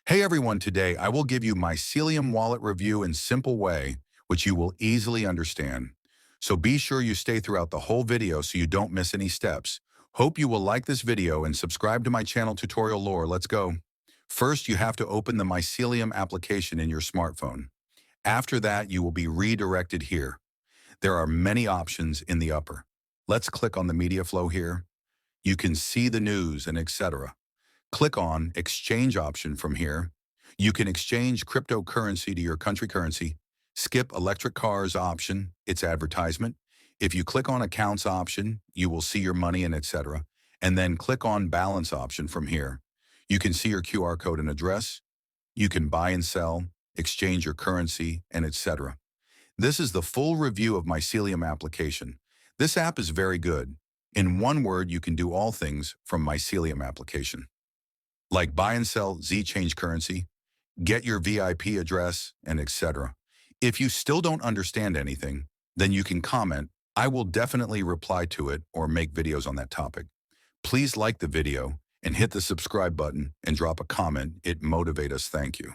Hey everyone, today I will give you Mycelium Wallet review in simple way, which you will easily understand. So be sure you stay throughout the whole video so you don't miss any steps. Hope you will like this video and subscribe to my channel Tutorial Lore. Let's go. First, you have to open the Mycelium application in your smartphone. After that, you will be redirected here. There are many options in the upper. Let's click on the media flow here. You can see the news and etc. Click on Exchange option from here. You can exchange cryptocurrency to your country currency. Skip electric cars option, it's advertisement. If you click on Accounts option, you will see your money and etc. And then click on Balance option from here. You can see your QR code and address. You can buy and sell, exchange your currency, and etc. This is the full review of Mycelium application. This app is very good. In one word, you can do all things from Mycelium application like buy and sell Z-change currency, get your VIP address, and etc. If you still don't understand anything, then you can comment. I will definitely reply to it or make videos on that topic. Please like the video and hit the subscribe button and drop a comment. It motivates us. Thank you.